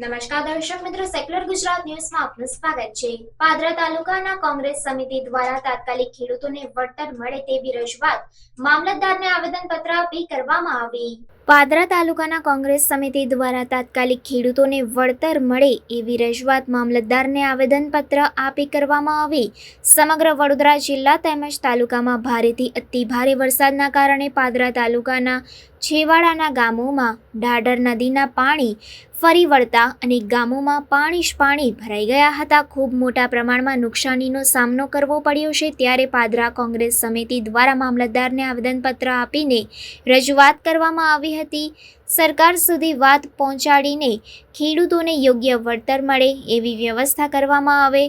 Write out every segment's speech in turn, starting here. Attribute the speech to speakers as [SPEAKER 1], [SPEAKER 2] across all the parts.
[SPEAKER 1] નમસ્કાર દર્શક મિત્રો, સેક્યુલર ગુજરાત ન્યૂઝમાં આપનું સ્વાગત છે। પાદરા તાલુકાના કોંગ્રેસ સમિતિ દ્વારા તાત્કાલિક ખેડૂતોને વળતર મળે તેવી રજૂઆત મામલતદારને આવેદનપત્ર આપી કરવામાં આવી। પાદરા તાલુકાના કોંગ્રેસ સમિતિ દ્વારા તાત્કાલિક ખેડૂતોને વળતર મળે એવી રજૂઆત મામલતદારને આવેદનપત્ર આપી કરવામાં આવી। સમગ્ર વડોદરા જિલ્લા તેમજ તાલુકામાં ભારેથી અતિભારે વરસાદના કારણે પાદરા તાલુકાના છેવાડાના ગામોમાં ઢાઢર નદીના પાણી ફરી વળતા અનેક ગામોમાં પાણી ભરાઈ ગયા હતા। ખૂબ મોટા પ્રમાણમાં નુકસાનીનો સામનો કરવો પડ્યો છે। ત્યારે પાદરા કોંગ્રેસ સમિતિ દ્વારા મામલતદારને આવેદનપત્ર આપીને રજૂઆત કરવામાં આવી હતી। સરકાર સુધી વાત પહોંચાડીને ખેડૂતોને યોગ્ય વળતર મળે એવી વ્યવસ્થા કરવામાં આવે,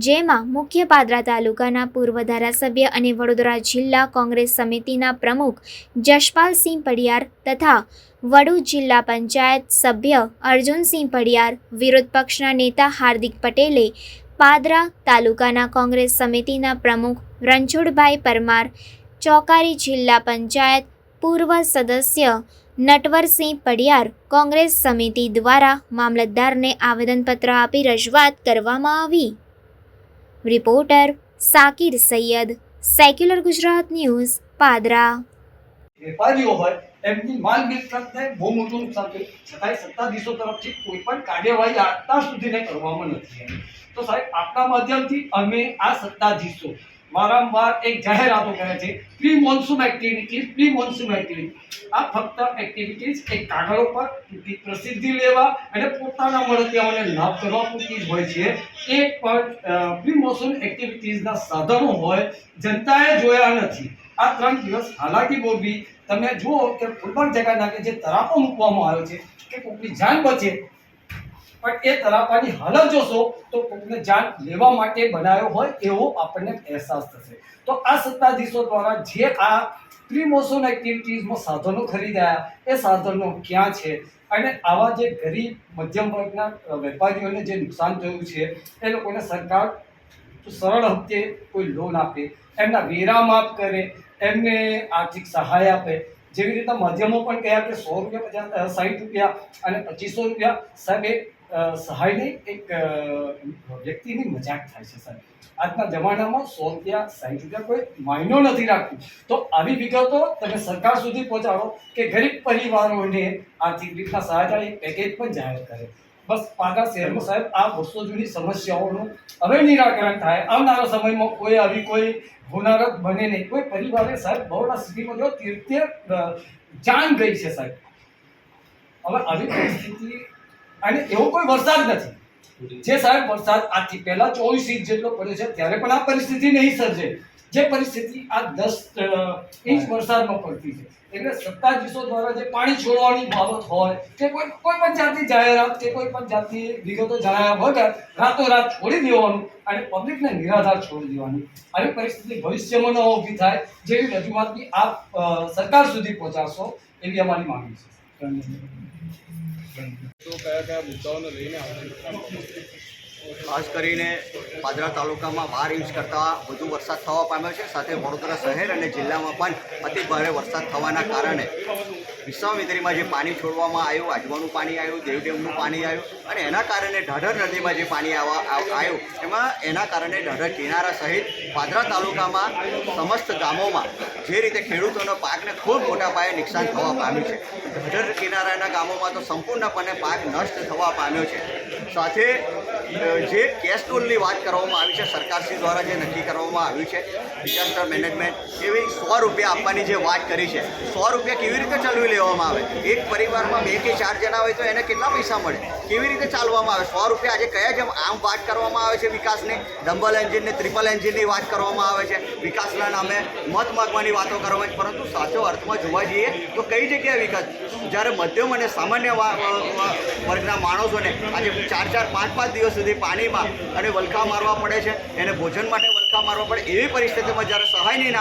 [SPEAKER 1] જેમાં મુખ્ય પાદરા તાલુકાના પૂર્વ ધારાસભ્ય અને વડોદરા જિલ્લા કોંગ્રેસ સમિતિના પ્રમુખ જશપાલસિંહ પડિયાર તથા વડોદ જિલ્લા પંચાયત સભ્ય અર્જુનસિંહ પડિયાર, વિરોધ પક્ષના નેતા હાર્દિક પટેલે, પાદરા તાલુકાના કોંગ્રેસ સમિતિના પ્રમુખ રણછોડભાઈ પરમાર, ચોકારી જિલ્લા પંચાયત પૂર્વ સદસ્ય નટવરસિંહ પડિયાર કોંગ્રેસ સમિતિ દ્વારા મામલતદારને આવેદનપત્ર આપી રજૂઆત કરવામાં આવી। Reporter Sakir Saiyed, secular Gujarat news, Padra.
[SPEAKER 2] વેપારીઓ હોય એમની માલ મિલકતને બહુ મોટું નુકસાન થયું, છતાંય સત્તાધીશો તરફથી કોઈ પણ કાર્યવાહી અત્યાર સુધી કરવામાં નથી આવી। તો સાહેબ, આપના માધ્યમથી અમે આ સત્તાધીશો વારંવાર એક જાહેરાતો કરે છે, પ્રી મોન્સૂન એક્ટિવિટી। આ ફક્ત એક્ટિવિટીઝ એક કાગળો પર પ્રસિદ્ધિ લેવા અને પોતાના મળતિયાઓને લાભ કરવા પૂરતી જ હોય છે। એક પણ પ્રી મોન્સૂન એક્ટિવિટીઝના સાધનો હોય જનતાએ જોયા નથી। આ 3 દિવસ હાલાકી ભોગવી। તમે જુઓ કે કોઈ પણ જગ્યાના કે જે તરાપો મૂકવામાં આવ્યો છે કે કોઈની જાન બચે, પણ એ તરાપાની હાલત જોશો તો કોઈને જાન લેવા માટે બનાવ્યો હોય એવો આપણને અહેસાસ થશે। તો આ સત્તાધીશો દ્વારા જે આ પ્રી મોન્સૂન એક્ટિવિટીઝમાં સાધનો ખરીદાયા એ સાધનો ક્યાં છે અને આવા જે ગરીબ મધ્યમ વર્ગના વેપારીઓને જે નુકસાન થયું છે એ લોકોને સરકાર સરળ હપ્તે કોઈ લોન આપે, એમના વેરા માફ કરે, એમને આર્થિક સહાય આપે। જેવી રીતે માધ્યમો પણ કહ્યા કે 100 રૂપિયા, 60 રૂપિયા અને 2500 રૂપિયા। સાહેબ, એ સહાયની એક વ્યક્તિની મજાક થાય છે સાહેબ। આજના જમાનામાં 100 રૂપિયા, 60 રૂપિયા કોઈ માયનો નથી રાખતું। તો આવી વિગતો તમે સરકાર સુધી પહોંચાડો કે ગરીબ પરિવારોને આર્થિક રીતના સહાય થાય, એક પેકેજ પણ જાહેર કરે। બસ પાદરા શહેરમાં સાહેબ આ વર્ષો જૂની સમસ્યાઓનું હવે નિરાકરણ થાય। આવનારા સમયમાં કોઈ આવી કોઈ હોનારત બને નહીં। કોઈ પરિવારે સાહેબ બરોડા સિટીમાં જો 73 જાન ગઈ છે સાહેબ। હવે આવી પરિસ્થિતિ અને એવો કોઈ વરસાદ નથી જે સાહેબ વરસાદ આજથી પહેલા 24 ઇંચ જેટલો પડ્યો છે ત્યારે પણ આ પરિસ્થિતિ નહીં સર્જે જે પરિસ્થિતિ આ 10 ઇંચ વરસાદમાં પડતી છે। એટલે સત્તાધીશો દ્વારા જે પાણી છોડવાની બાબત હોય કે કોઈ પણ જાતની જાહેરાત કે કોઈ પણ જાતની વિગતો જણાવ્યા વગર રાતોરાત છોડી દેવાનું અને પબ્લિકને નિરાધાર છોડી દેવાની। આવી પરિસ્થિતિ ભવિષ્યમાં ન ઊભી થાય જેવી રજૂઆતની આપ સરકાર સુધી પહોંચાડશો એવી અમારી માંગણી છે।
[SPEAKER 3] ખાસ કરીને પાદરા તાલુકામાં 12 ઇંચ કરતાં વધુ વરસાદ થવા પામ્યો છે। સાથે વડોદરા શહેર અને જિલ્લામાં પણ અતિ ભારે વરસાદ થવાના કારણે વિશ્વામિત્રીમાં જે પાણી છોડવામાં આવ્યું, આજવાનું પાણી આવ્યું, દેવડેમનું પાણી આવ્યું અને એના કારણે ઢાઢર નદીમાં જે પાણી આવ્યું એના કારણે ઢાઢર કિનારા સહિત પાદરા તાલુકામાં સમસ્ત ગામોમાં જે રીતે ખેડૂતોનો પાકને ખૂબ મોટા પાયે નુકસાન થવા પામ્યું છે। ઢાઢર કિનારાના ગામોમાં તો સંપૂર્ણપણે પાક નષ્ટ થવા પામ્યો છે। સાથે જે કેશ ટોલની વાત કરવામાં આવી છે, સરકારશ્રી દ્વારા જે નક્કી કરવામાં આવ્યું છે ડિઝાસ્ટર મેનેજમેન્ટ, એવી 100 રૂપિયા આપવાની જે વાત કરી છે, 100 રૂપિયા કેવી રીતે ચલાવી લેવામાં આવે? એક પરિવારમાં 2 કે 4 જણા હોય તો એને કેટલા પૈસા મળે? કેવી રીતે ચાલવામાં આવે? 100 રૂપિયા આજે કયા જેમ આમ વાત કરવામાં આવે છે વિકાસની, ડબલ એન્જિનને ટ્રિપલ એન્જિનની વાત કરવામાં આવે છે, વિકાસના નામે મત માગવાની વાતો કરવામાં આવે છે, પરંતુ સાચો અર્થમાં જોવા જઈએ તો કઈ જગ્યાએ વિકાસ? જ્યારે મધ્યમ અને સામાન્ય વર્ગના માણસોને આજે 4-4, 5-5 દિવસ સુધી પાણીમાં અને વલખા મારવા પડે છે, એને ભોજન માટે વલખા ધક્કા મારવા પડે એવી પરિસ્થિતિમાં જ્યારે સહાયની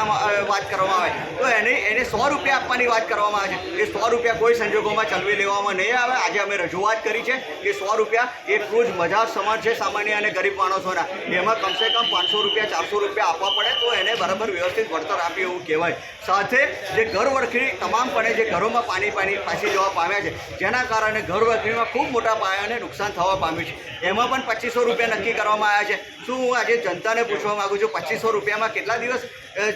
[SPEAKER 3] વાત કરવામાં આવે તો એને 100 રૂપિયા આપવાની વાત કરવામાં આવે છે. એ 100 રૂપિયા કોઈ સંજોગોમાં ચલવી લેવામાં નહીં આવે. આજે અમે રજૂઆત કરી છે કે 100 રૂપિયા એટલું જ મજાક સમાન છે સામાન્ય અને ગરીબ માણસોના. એમાં કમસે કમ 500 રૂપિયા 400 રૂપિયા આપવા પડે તો એને બરાબર વ્યવસ્થિત વળતર આપે એવું કહેવાય. સાથે જે ઘરવખરી તમામપણે જે ઘરોમાં પાણી ફાંસી જવા પામ્યા છે, જેના કારણે ઘરવખરીમાં ખૂબ મોટા પાયાને નુકસાન થવા પામ્યું છે, એમાં પણ 2500 રૂપિયા નક્કી કરવામાં આવ્યા છે. શું હું આજે જનતાને પૂછવા માગું છું, 2500 રૂપિયામાં કેટલા દિવસ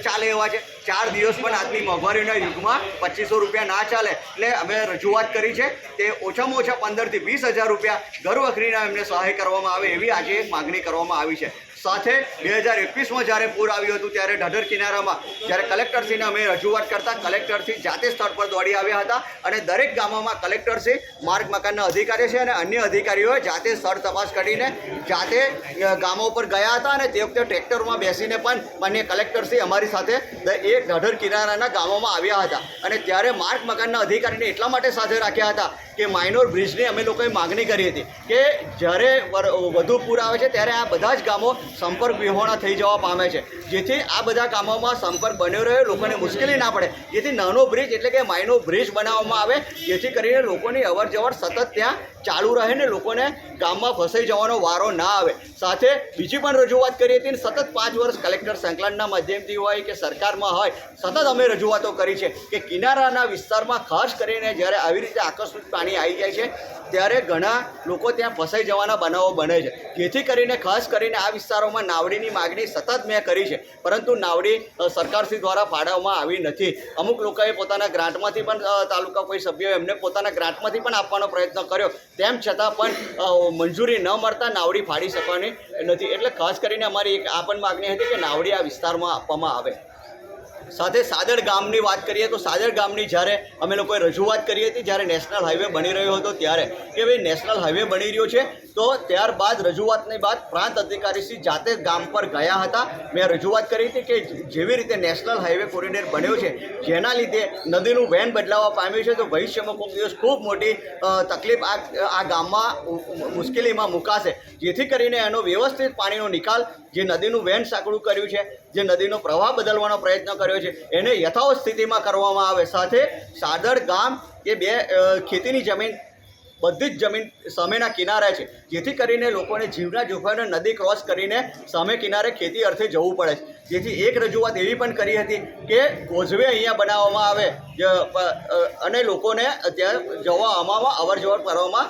[SPEAKER 3] ચાલે એવા છે? 4 દિવસ પણ આજની મોંઘવારીના યુગમાં 2500 રૂપિયા ના ચાલે. એટલે અમે રજૂઆત કરી છે તે ઓછામાં ઓછા 15 થી 20,000 રૂપિયા ઘરવખરીના એમને સહાય કરવામાં આવે એવી આજે એક માગણી કરવામાં આવી છે. સાથે 2021માં જ્યારે પૂર આવ્યું હતું ત્યારે ઢાઢર કિનારામાં જ્યારે કલેક્ટરશ્રીને અમે રજૂઆત કરતા કલેક્ટરશ્રી જાતે સ્થળ પર દોડી આવ્યા હતા અને દરેક ગામોમાં કલેક્ટરશ્રી માર્ગ મકાનના અધિકારી છે અને અન્ય અધિકારીઓએ જાતે સ્થળ તપાસ કરીને જાતે ગામો પર ગયા હતા અને તે વખતે ટ્રેક્ટરમાં બેસીને પણ માન્ય કલેક્ટરશ્રી અમારી સાથે એ ઢાઢર કિનારાના ગામોમાં આવ્યા હતા અને ત્યારે માર્ગ મકાનના અધિકારીને એટલા માટે સાથે રાખ્યા હતા કે માઇનોર બ્રિજની અમે લોકોએ માગણી કરી હતી કે જ્યારે વધુ પૂર આવે છે ત્યારે આ બધા જ ગામો સંપર્ક વિહોણા થઈ જવા પામે છે, જેથી આ બધા ગામોમાં સંપર્ક બન્યો રહે, લોકોને મુશ્કેલી ના પડે, જેથી નાનો બ્રિજ એટલે કે માઇનો બ્રિજ બનાવવામાં આવે, જેથી કરીને લોકોની અવર જવર સતત ત્યાં ચાલુ રહે ને લોકોને ગામમાં ફસાઈ જવાનો વારો ના આવે. સાથે બીજી પણ રજૂઆત કરી હતી ને સતત 5 વર્ષ કલેક્ટર સંકલનના માધ્યમથી હોય કે સરકારમાં હોય સતત અમે રજૂઆતો કરી છે કે કિનારાના વિસ્તારમાં ખાસ કરીને જ્યારે આવી રીતે આકસ્મિક પાણી આવી જાય છે ત્યારે ઘણા લોકો ત્યાં ફસાઈ જવાના બનાવો બને છે, જેથી કરીને ખાસ કરીને આ વિસ્તારોમાં નાવડીની માગણી સતત મેં કરી છે, પરંતુ નાવડી સરકારશ્રી દ્વારા ફાળવવામાં આવી નથી. અમુક લોકોએ પોતાના ગ્રાન્ટમાંથી પણ તાલુકા કોઈ સભ્યોએ એમને પોતાના ગ્રાન્ટમાંથી પણ આપવાનો પ્રયત્ન કર્યો, તેમ છતાં પણ મંજૂરી ન મળતા નાવડી ફાળી શકવાની નથી. એટલે ખાસ કરીને અમારી એક આ પણ માગણી હતી કે નાવડી આ વિસ્તારમાં આપવામાં આવે. સાથે સાદડ ગામની વાત કરીએ તો સાદડ ગામની જ્યારે અમે લોકોએ રજૂઆત કરી હતી જ્યારે નેશનલ હાઈવે બની રહ્યો હતો ત્યારે કે ભાઈ નેશનલ હાઈવે બની રહ્યો છે તો ત્યારબાદ રજૂઆતની બાદ પ્રાંત અધિકારીશ્રી જાતે ગામ પર ગયા હતા. મેં રજૂઆત કરી હતી કે જેવી રીતે નેશનલ હાઈવે કોરિડોર બન્યો છે જેના લીધે નદીનું વહેણ બદલાવા પામ્યું છે તો ભવિષ્યમાં કોઈ દિવસ ખૂબ મોટી તકલીફ આ ગામમાં મુશ્કેલીમાં મુકાશે, જેથી કરીને એનો વ્યવસ્થિત પાણીનો નિકાલ જે નદીનું વહેણ સાંકડું કર્યું છે, જે નદીનો પ્રવાહ બદલવાનો પ્રયત્ન કર્યો છે એને યથાવત સ્થિતિમાં કરવામાં આવે. સાથે સાદડ ગામ એ બે ખેતીની જમીન બધી જ જમીન સામેના કિનારે છે, જેથી કરીને લોકોને જીવના જોખમે નદી ક્રોસ કરીને સામે કિનારે ખેતી અર્થે જવું પડે છે. જેથી એક રજૂઆત એવી પણ કરી હતી કે કોઝવે અહીંયા બનાવવામાં આવે અને લોકોને ત્યાં જવા આવવામાં અવર જવર કરવામાં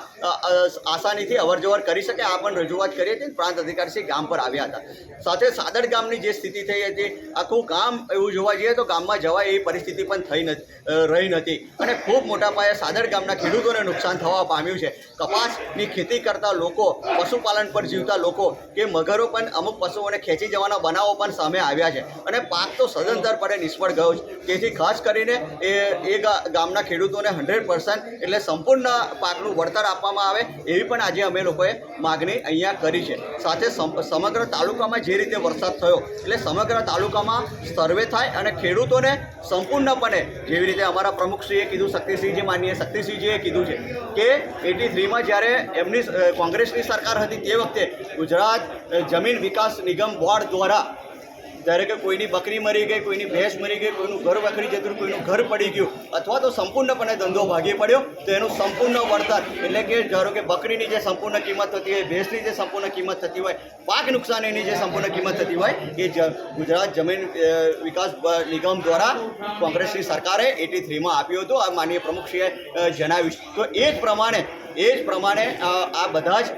[SPEAKER 3] આસાનીથી અવર જવર કરી શકે, આ પણ રજૂઆત કરી હતી. પ્રાંત અધિકારીશ્રી ગામ પર આવ્યા હતા. સાથે સાદડ ગામની જે સ્થિતિ થઈ હતી આખું ગામ એવું જોવા જઈએ તો ગામમાં જવાય એવી પરિસ્થિતિ પણ રહી નથી અને ખૂબ મોટા પાયે સાદડ ગામના ખેડૂતોને નુકસાન થવા પામ્યું છે. કપાસની ખેતી કરતા લોકો, પશુપાલન પર જીવતા લોકો કે મગરો પણ અમુક પશુઓને ખેંચી જવાના બનાવો પણ સામે આવ્યા છે અને પાક તો સદંતરપણે નિષ્ફળ ગયો છે. તેથી ખાસ કરીને એ ગામના ખેડૂતોને 100% એટલે સંપૂર્ણ પાકનું વળતર આપવામાં આવે એવી પણ આજે અમે લોકોએ માગણી અહીંયા કરી છે. સાથે સમગ્ર તાલુકામાં જે રીતે વરસાદ થયો એટલે સમગ્ર તાલુકામાં સર્વે થાય અને ખેડૂતોને સંપૂર્ણપણે જેવી રીતે અમારા પ્રમુખશ્રીએ કીધું, શક્તિસિંહજી માનનીય શક્તિસિંહજીએ કીધું છે કે 83માં જ્યારે એમની કોંગ્રેસની સરકાર હતી તે વખતે ગુજરાત જમીન વિકાસ નિગમ બોર્ડ દ્વારા જ્યારે કે કોઈની બકરી મરી ગઈ, કોઈની ભેંસ મરી ગઈ, કોઈનું ઘર વખરી જતું, કોઈનું ઘર પડી ગયું અથવા તો સંપૂર્ણપણે ધંધો ભાગી પડ્યો તો એનું સંપૂર્ણ વળતર એટલે કે ધારો કે બકરીની જે સંપૂર્ણ કિંમત થતી હોય, ભેંસની જે સંપૂર્ણ કિંમત થતી હોય, પાક નુકસાનીની જે સંપૂર્ણ કિંમત થતી હોય એ ગુજરાત જમીન વિકાસ નિગમ દ્વારા કોંગ્રેસની સરકારે 83માં આપ્યું હતું. આ માનનીય પ્રમુખશ્રીએ જણાવ્યું. તો એ જ પ્રમાણે આ બધા જ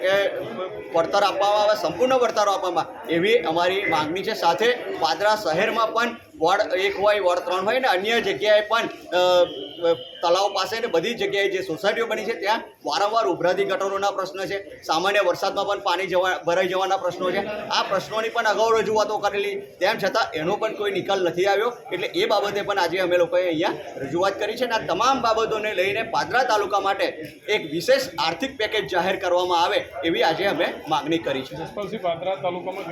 [SPEAKER 3] વળતર આપવામાં આવે, સંપૂર્ણ વળતરો આપવામાં એવી અમારી માગણી છે. સાથે પાદરા શહેરમાં પણ વોર્ડ 1 હોય, વોર્ડ 3 હોય ને અન્ય જગ્યાએ પણ તળાવ પાસે ને બધી જગ્યાએ જે સોસાયટીઓ બની છે ત્યાં વારંવાર ઉભરાતી ગટરોના પ્રશ્ન છે, સામાન્ય વરસાદમાં પણ પાણી ભરાઈ જવાના પ્રશ્નો છે. આ પ્રશ્નોની પણ અગાઉ રજૂઆતો કરેલી, તેમ છતાં એનો પણ કોઈ નિકાલ નથી આવ્યો. એટલે એ બાબતે પણ આજે અમે લોકોએ અહીંયા રજૂઆત કરી છે અને આ તમામ બાબતોને લઈને પાદરા તાલુકા માટે એક વિશેષ આર્થિક પેકેજ જાહેર કરવામાં આવે એવી આજે અમે માગણી કરી છે.
[SPEAKER 4] જસપાલસિંહ, પાદરા તાલુકામાં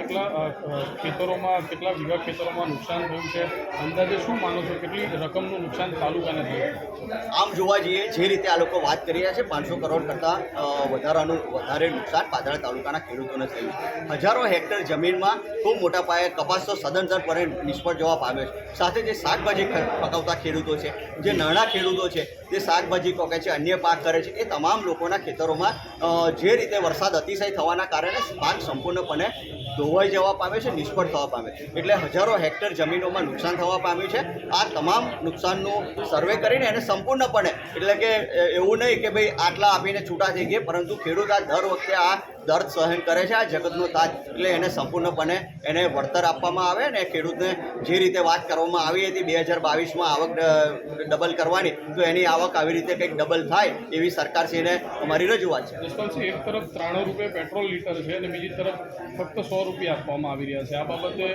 [SPEAKER 4] કેટલા વીઘા ખેતરોમાં નુકસાન થયું છે છે, અંદાજે શું માનો છો કેટલી રકમનું નુકસાન તાલુકાને થયું?
[SPEAKER 3] આમ જોવા જઈએ જે રીતે આ લોકો વાત કરી રહ્યા છે 500 કરોડ કરતાં વધારે નુકસાન પાદરા તાલુકાના ખેડૂતોને થયું છે. હજારો હેક્ટર જમીનમાં ખૂબ મોટા પાયે કપાસ તો સદંતરપણે નિષ્ફળ જવા પામ્યો છે. સાથે જે શાકભાજી પકવતા ખેડૂતો છે, જે નાના ખેડૂતો છે, જે શાકભાજી પકે છે, અન્ય પાક કરે છે, એ તમામ લોકોના ખેતરોમાં જે રીતે વરસાદ અતિશય થવાના કારણે પાક સંપૂર્ણપણે ધોવાઈ જવા પામ્યો છે, નિષ્ફળ થવા પામ્યો છે. એટલે હજારો હેક્ટર જમીનોમાં નુકસાન થવા પામ્યું છે. આ તમામ નુકસાનનું સર્વે કરીને એને સંપૂર્ણપણે, એટલે કે એવું નહીં કે ભાઈ આટલા આપીને છૂટા થઈ ગયા, પરંતુ ખેડૂત આ દર વખતે આ દર્દ સહન કરે છે, આ જગતનો તાજ, એટલે એને સંપૂર્ણપણે એને વળતર આપવામાં આવે અને ખેડૂતને જે રીતે વાત કરવામાં આવી હતી 2022માં આવક ડબલ કરવાની, તો એની આવક આવી રીતે કંઈક ડબલ થાય એવી સરકારશ્રીને અમારી રજૂઆત છે.
[SPEAKER 4] જસવંતસિંહ, એક તરફ 93 રૂપિયા પેટ્રોલ લીટર છે અને બીજી તરફ ફક્ત 100 રૂપિયા આપવામાં આવી રહ્યા છે. આ બાબતે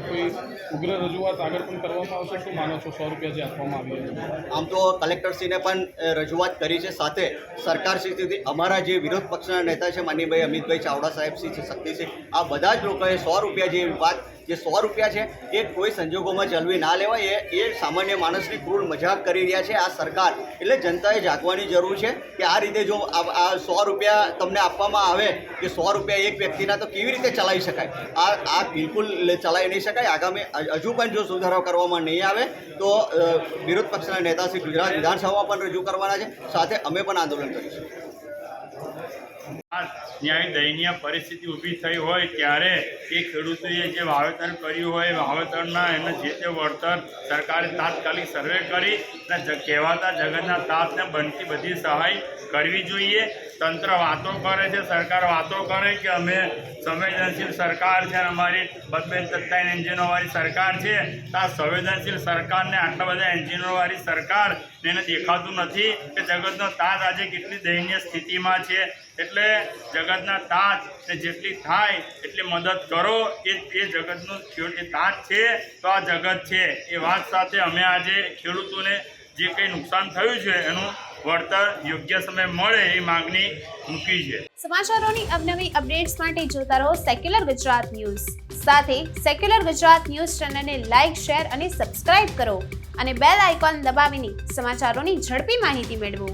[SPEAKER 4] કોઈ ઉગ્ર રજૂઆત આગળ પણ કરવામાં આવશે? શું માનો છો 100 રૂપિયા જે આપવામાં આવી રહ્યા છે?
[SPEAKER 3] આમ તો કલેક્ટરશ્રીને પણ રજૂઆત કરી છે. સાથે સરકારશ્રી સુધી અમારા જે વિરોધ પક્ષના નેતા છે માનનીભાઈ અમિતભાઈ ચાવડા સાહેબશ્રી છે, શક્તિસિંહ, આ બધા જ લોકોએ 100 રૂપિયા જે વાત, જે 100 રૂપિયા છે એ કોઈ સંજોગોમાં ચલવી ના લેવાય. એ સામાન્ય માણસની ક્રૂર મજાક કરી રહ્યા છે આ સરકાર. એટલે જનતાએ જાગવાની જરૂર છે કે આ રીતે જો આ 100 રૂપિયા તમને આપવામાં આવે કે 100 રૂપિયા એક વ્યક્તિના, તો કેવી રીતે ચલાવી શકાય? આ બિલકુલ ચલાવી નહીં શકાય. આગામી હજુ પણ જો સુધારો કરવામાં નહીં આવે તો વિરોધ પક્ષના નેતા શ્રી ગુજરાત વિધાનસભામાં પણ રજૂ કરવાના છે. સાથે અમે પણ આંદોલન કરીશું.
[SPEAKER 5] ન્યાય દયનીય પરિસ્થિતિ ઊભી થઈ હોય ત્યારે એ ખેડૂતોએ જે વાવેતર કર્યું હોય વાવેતરના એને જે તે વળતર સરકારે તાત્કાલિક સર્વે કરી અને કહેવાતા જગતના તાતને બનતી બધી સહાય કરવી જોઈએ. તંત્ર વાતો કરે છે, સરકાર વાતો કરે કે અમે સંવેદનશીલ સરકાર છે અને અમારી 2-3 એન્જિનોવાળી સરકાર છે. આ સંવેદનશીલ સરકારને આટલા બધા એન્જિનોવાળી સરકાર એને દેખાતું નથી કે જગતનો તાત આજે કેટલી દયનીય સ્થિતિમાં છે. એટલે જગતના તાત જેટલી થાય એટલી મદદ કરો. એ જગતનું એ તાત છે તો આ જગત છે. એ વાત સાથે અમે આજે ખેડૂતોને જે કંઈ નુકસાન થયું છે એનું વળતર યોગ્ય સમય મળે એ માંગણી મૂકી છે.
[SPEAKER 6] સમાચારોની અવનવી અપડેટ્સ માટે જોતા રહો સેક્યુલર ગુજરાત ન્યૂઝ. સાથે સેક્યુલર ગુજરાત ન્યૂઝ ચેનલને લાઇક, શેર અને સબસ્ક્રાઇબ કરો અને બેલ આઇકોન દબાવીને સમાચારોની ઝડપી માહિતી મેળવો.